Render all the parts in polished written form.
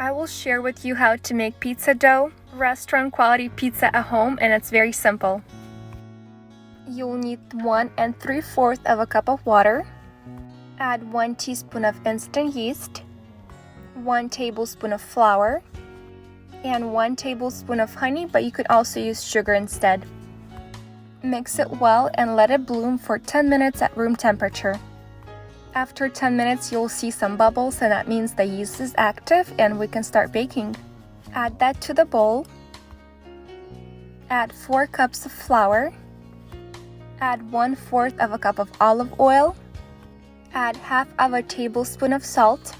I will share with you how to make pizza dough, restaurant quality pizza at home, and it's very simple. You'll need 1 3/4 cup of water. Add 1 teaspoon of instant yeast, 1 tablespoon of flour, and 1 tablespoon of honey, but you could also use sugar instead. Mix it well and let it bloom for 10 minutes at room temperature. After 10 minutes, you'll see some bubbles, and that means the yeast is active and we can start baking. Add that to the bowl. Add 4 cups of flour. Add 1/4 cup of olive oil. Add 1/2 tablespoon of salt.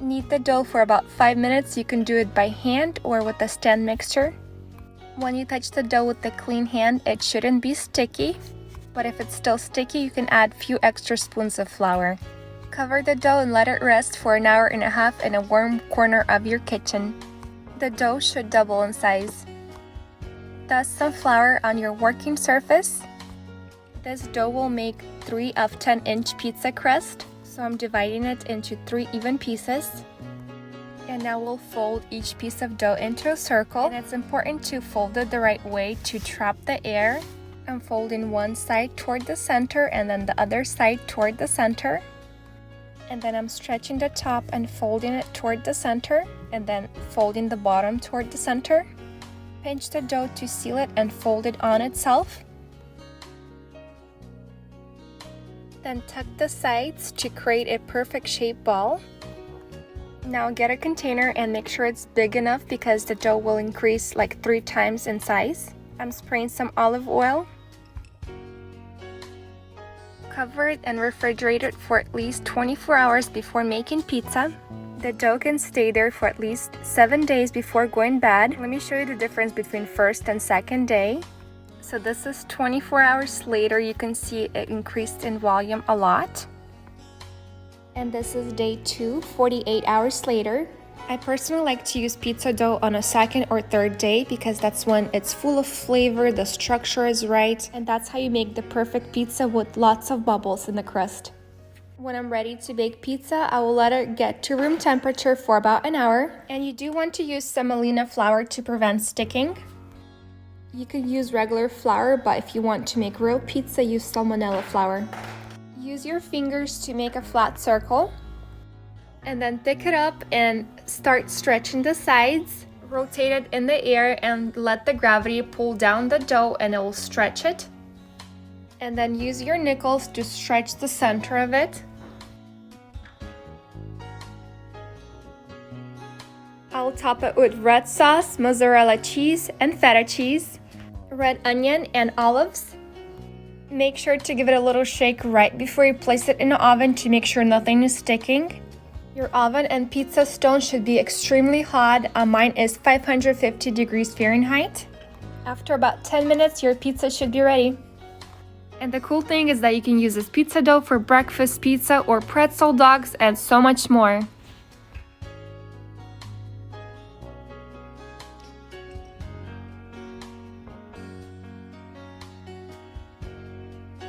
Knead the dough for about 5 minutes. You can do it by hand or with a stand mixer. When you touch the dough with a clean hand, it shouldn't be sticky. But if it's still sticky, you can add a few extra spoons of flour. Cover the dough and let it rest for 1.5 hours in a warm corner of your kitchen. The dough should double in size. Dust some flour on your working surface. This dough will make 3 of 10-inch pizza crust, so I'm dividing it into 3 even pieces. And now we'll fold each piece of dough into a circle. And it's important to fold it the right way to trap the air. I'm folding one side toward the center and then the other side toward the center. And then I'm stretching the top and folding it toward the center, and then folding the bottom toward the center. Pinch the dough to seal it and fold it on itself. Then tuck the sides to create a perfect shaped ball. Now get a container and make sure it's big enough because the dough will increase like 3 times in size. I'm spraying some olive oil. Cover it and refrigerate it for at least 24 hours before making pizza. The dough can stay there for at least 7 days before going bad. Let me show you the difference between first and second day. So this is 24 hours later. You can see it increased in volume a lot. And this is day 2, 48 hours later. I personally like to use pizza dough on a second or third day because that's when it's full of flavor, the structure is right, and that's how you make the perfect pizza with lots of bubbles in the crust. When I'm ready to bake pizza, I will let it get to room temperature for about 1 hour. And you do want to use semolina flour to prevent sticking. You could use regular flour, but if you want to make real pizza, use salmonella flour. Use your fingers to make a flat circle. And then pick it up and start stretching the sides. Rotate it in the air and let the gravity pull down the dough and it will stretch it. And then use your nickels to stretch the center of it. I'll top it with red sauce, mozzarella cheese, and feta cheese, red onion, and olives. Make sure to give it a little shake right before you place it in the oven to make sure nothing is sticking. Your oven and pizza stone should be extremely hot. Mine is 550 degrees Fahrenheit. After about 10 minutes, your pizza should be ready. And the cool thing is that you can use this pizza dough for breakfast pizza or pretzel dogs and so much more.